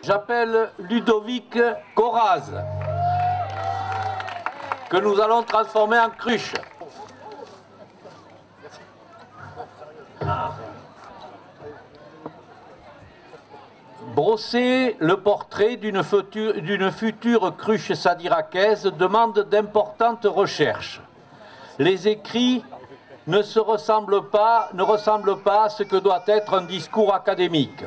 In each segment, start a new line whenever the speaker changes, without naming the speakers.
J'appelle Ludovic Coraz, que nous allons transformer en cruche. Brosser le portrait d'une future cruche sadiracaise demande d'importantes recherches. Les écrits ne ressemblent pas à ce que doit être un discours académique.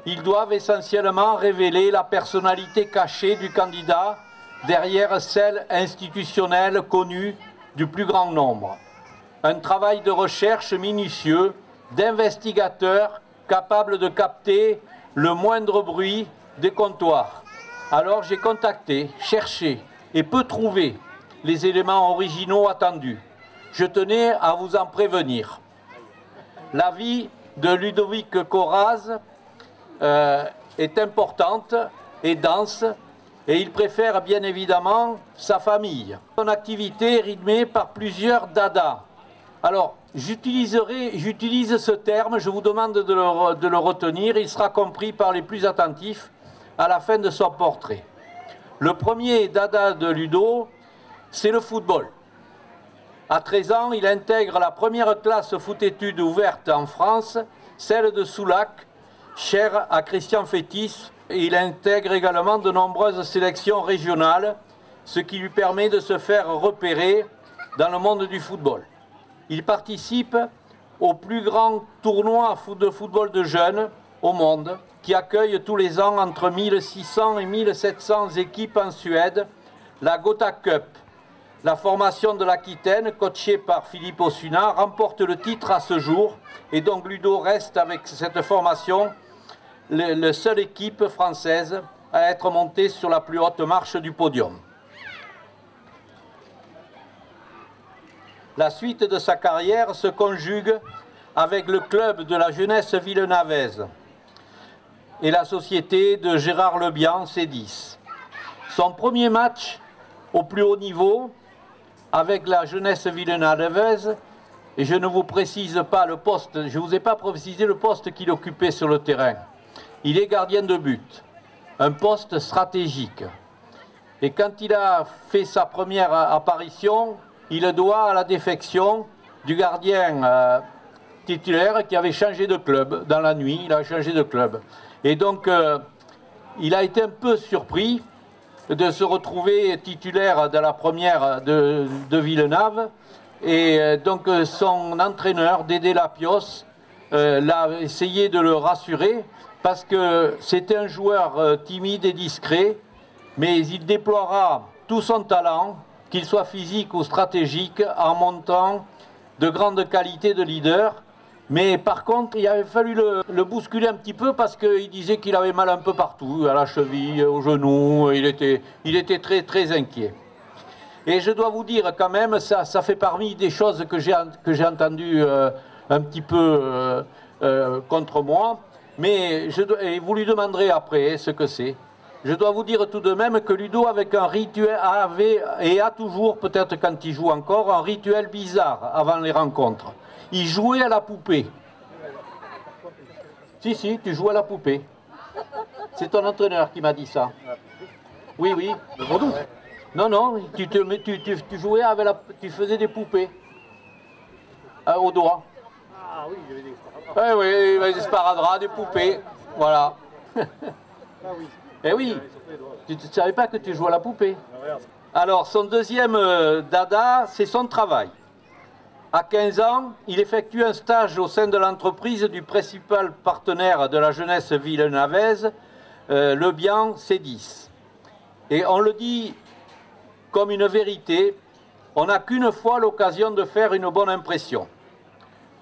Ils doivent essentiellement révéler la personnalité cachée du candidat derrière celle institutionnelle connue du plus grand nombre. Un travail de recherche minutieux, d'investigateur capable de capter le moindre bruit des comptoirs. Alors j'ai contacté, cherché et peu trouvé les éléments originaux attendus. Je tenais à vous en prévenir. La vie de Ludovic Coraz est importante et dense, et il préfère bien évidemment sa famille. Son activité est rythmée par plusieurs dadas. Alors, j'utilise ce terme, je vous demande de le retenir, il sera compris par les plus attentifs à la fin de son portrait. Le premier dada de Ludo, c'est le football. À 13 ans, il intègre la première classe foot-études ouverte en France, celle de Soulac, chère à Christian Fétis, et il intègre également de nombreuses sélections régionales, ce qui lui permet de se faire repérer dans le monde du football. Il participe au plus grand tournoi de football de jeunes au monde, qui accueille tous les ans entre 1600 et 1700 équipes en Suède, la Gotha Cup. La formation de l'Aquitaine, coachée par Philippe Ossuna, remporte le titre à ce jour, et donc Ludo reste avec cette formation la seule équipe française à être montée sur la plus haute marche du podium. La suite de sa carrière se conjugue avec le club de la jeunesse villenavaise et la société de Gérard Lebihan, C10. Son premier match au plus haut niveau avec la jeunesse villenavaise, et je ne vous précise pas le poste, je ne vous ai pas précisé le poste qu'il occupait sur le terrain. Il est gardien de but, un poste stratégique. Et quand il a fait sa première apparition, il le doit à la défection du gardien titulaire qui avait changé de club. Dans la nuit, il a changé de club. Et donc, il a été un peu surpris de se retrouver titulaire de la première de Villeneuve. Et donc, son entraîneur, Dédé Lapios, l'a essayé de le rassurer parce que c'était un joueur timide et discret, mais il déploiera tout son talent, qu'il soit physique ou stratégique, en montant de grandes qualités de leader. Mais par contre, il avait fallu le bousculer un petit peu parce qu'il disait qu'il avait mal un peu partout, à la cheville, au genou, il était très très inquiet. Et je dois vous dire quand même, ça fait parmi des choses que j'ai entendues un petit peu contre moi, mais vous lui demanderez après ce que c'est. Je dois vous dire tout de même que Ludo, avec un rituel, avait et a toujours, peut-être quand il joue encore, un rituel bizarre avant les rencontres. Il jouait à la poupée. Si, tu joues à la poupée. C'est ton entraîneur qui m'a dit ça. Oui, oui. Non, tu jouais avec tu faisais des poupées. Au doigt. Ah oui, il y avait des sparadraps, des poupées. Voilà. Ah oui. Eh oui, tu ne savais pas que tu jouais à la poupée. Alors, son deuxième dada, c'est son travail. À 15 ans, il effectue un stage au sein de l'entreprise du principal partenaire de la jeunesse villenavaise, Lebihan C10. Et on le dit comme une vérité, on n'a qu'une fois l'occasion de faire une bonne impression.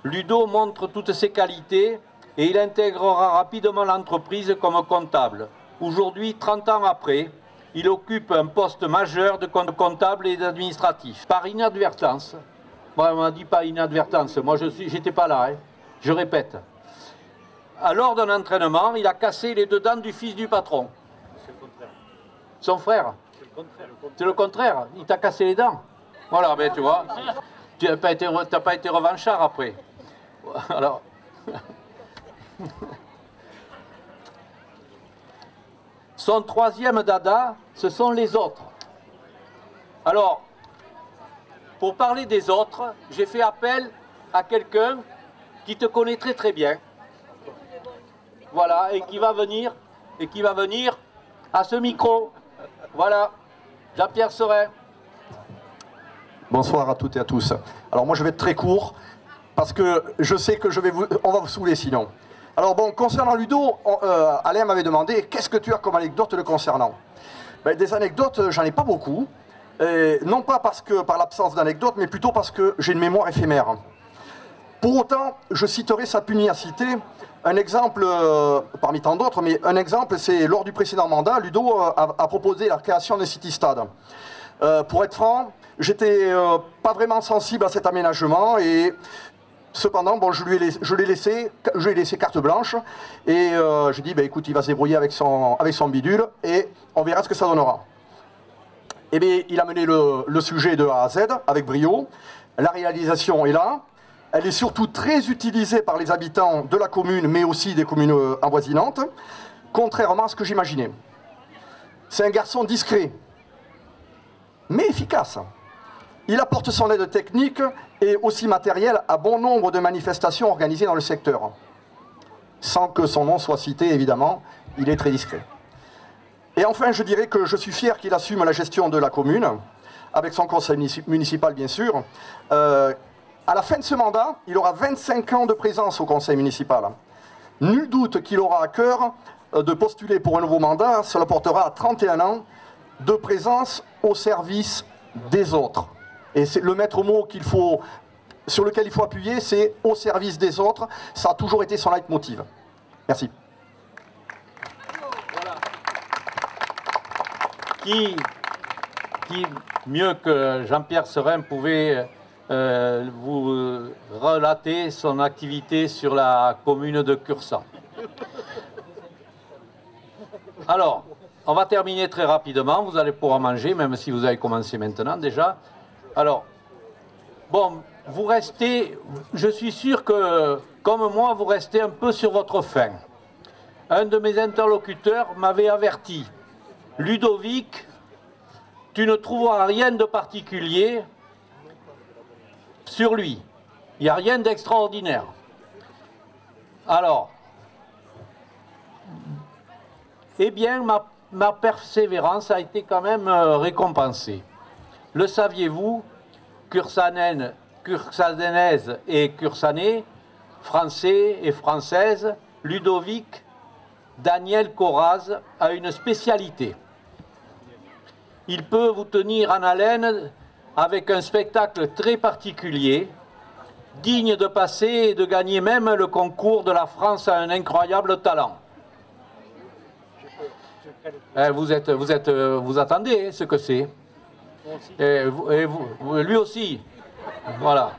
Ludo montre toutes ses qualités et il intégrera rapidement l'entreprise comme comptable. Aujourd'hui, 30 ans après, il occupe un poste majeur de comptable et d'administratif. Par inadvertance, moi on m'a dit pas inadvertance, moi j'étais pas là, hein. Je répète. Lors d'un entraînement, il a cassé les deux dents du fils du patron. C'est le contraire. Son frère. C'est le contraire, il t'a cassé les dents. Voilà, ben tu vois, tu n'as pas été revanchard après. Alors... Son troisième dada, ce sont les autres. Alors, pour parler des autres, j'ai fait appel à quelqu'un qui te connaît très très bien. Voilà, et qui va venir à ce micro. Voilà, Jean-Pierre Serin.
Bonsoir à toutes et à tous. Alors moi je vais être très court parce que je sais que on va vous saouler sinon. Alors bon, concernant Ludo, Alain m'avait demandé qu'est-ce que tu as comme anecdote le concernant. Ben, des anecdotes, j'en ai pas beaucoup. Non pas par l'absence d'anecdotes, mais plutôt parce que j'ai une mémoire éphémère. Pour autant, je citerai sa pugnacité. Un exemple, parmi tant d'autres, mais un exemple, c'est lors du précédent mandat, Ludo a proposé la création d'un city-stade. Pour être franc, j'étais pas vraiment sensible à cet aménagement et cependant, bon, je lui ai laissé carte blanche et je dis, ben, écoute, il va se débrouiller avec son bidule et on verra ce que ça donnera. Eh bien, il a mené le sujet de A à Z avec brio. La réalisation est là. Elle est surtout très utilisée par les habitants de la commune, mais aussi des communes avoisinantes, contrairement à ce que j'imaginais. C'est un garçon discret, mais efficace. Il apporte son aide technique et aussi matérielle à bon nombre de manifestations organisées dans le secteur. Sans que son nom soit cité, évidemment, il est très discret. Et enfin, je dirais que je suis fier qu'il assume la gestion de la commune, avec son conseil municipal, bien sûr. À la fin de ce mandat, il aura 25 ans de présence au conseil municipal. Nul doute qu'il aura à cœur de postuler pour un nouveau mandat. Cela portera à 31 ans de présence au service des autres. Et c'est le maître mot sur lequel il faut appuyer, c'est au service des autres. Ça a toujours été son leitmotiv. Merci.
Voilà. Qui mieux que Jean-Pierre Serin pouvait vous relater son activité sur la commune de Cursan. Alors, on va terminer très rapidement. Vous allez pouvoir manger, même si vous avez commencé maintenant déjà. Alors, bon, vous restez, je suis sûr que, comme moi, vous restez un peu sur votre faim. Un de mes interlocuteurs m'avait averti. Ludovic, tu ne trouveras rien de particulier sur lui. Il n'y a rien d'extraordinaire. Alors, eh bien, ma persévérance a été quand même récompensée. Le saviez-vous, Cursanaises et Cursanais, Français et Françaises, Ludovic Daniel Coraz a une spécialité. Il peut vous tenir en haleine avec un spectacle très particulier, digne de passer et de gagner même le concours de la France à un incroyable talent. Vous attendez ce que c'est. Et lui aussi. Voilà.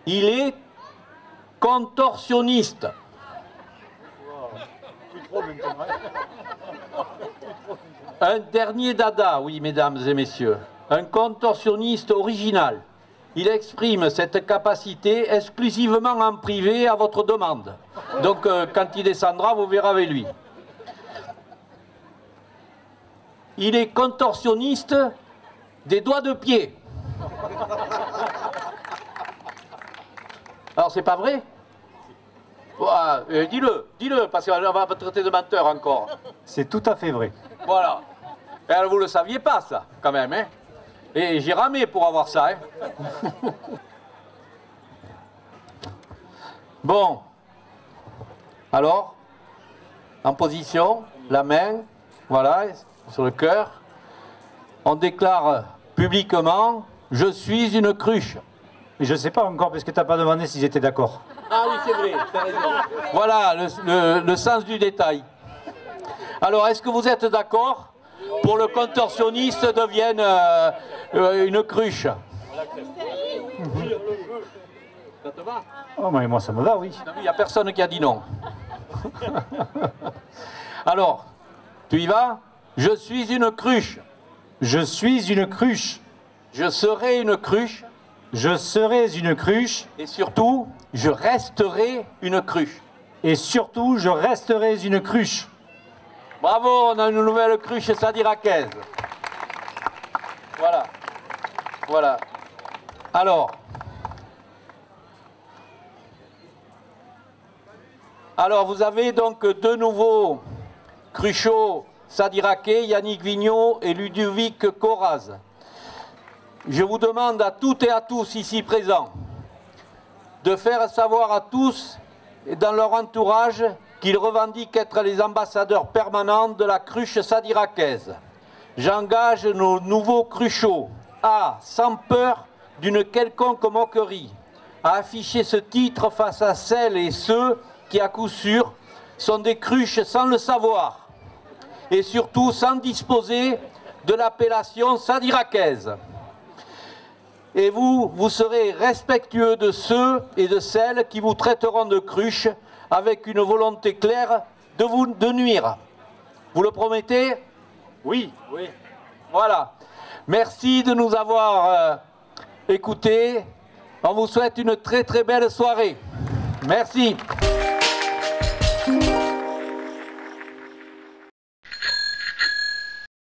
Il est contorsionniste. Un dernier dada, oui, mesdames et messieurs. Un contorsionniste original. Il exprime cette capacité exclusivement en privé à votre demande. Donc, quand il descendra, vous verrez avec lui. Il est contorsionniste des doigts de pied. Alors, c'est pas vrai? Dis-le, parce qu'on va traiter de menteur encore.
C'est tout à fait vrai.
Voilà. Et alors, vous ne le saviez pas, ça, quand même, hein? Et j'ai ramé pour avoir ça, hein? Bon. Alors, en position, la main, voilà, sur le cœur. On déclare publiquement, je suis une cruche.
Mais je ne sais pas encore, parce que tu n'as pas demandé s'ils étaient d'accord.
Ah oui, c'est vrai, t'as raison. Voilà, le sens du détail. Alors, est-ce que vous êtes d'accord pour le contorsionniste devienne une cruche? Ça te va?
Oh, mais moi, ça me va, oui.
Il n'y a personne qui a dit non. Alors, tu y vas? Je suis une cruche.
Je suis une cruche.
Je serai une cruche.
Je serai une cruche.
Et surtout, je resterai une cruche.
Et surtout, je resterai une cruche.
Bravo, on a une nouvelle cruche sadiracaise. Voilà. Voilà. Alors, vous avez donc deux nouveaux cruchots sadiraquais, Yannick Vigneault et Ludovic Coraz. Je vous demande à toutes et à tous ici présents de faire savoir à tous et dans leur entourage qu'ils revendiquent être les ambassadeurs permanents de la cruche sadiracaise. J'engage nos nouveaux cruchots à, sans peur d'une quelconque moquerie, à afficher ce titre face à celles et ceux qui, à coup sûr, sont des cruches sans le savoir et surtout sans disposer de l'appellation sadiracaise. Et vous serez respectueux de ceux et de celles qui vous traiteront de cruche avec une volonté claire de nuire. Vous le promettez?
Oui.
Oui. Voilà. Merci de nous avoir écoutés. On vous souhaite une très très belle soirée. Merci.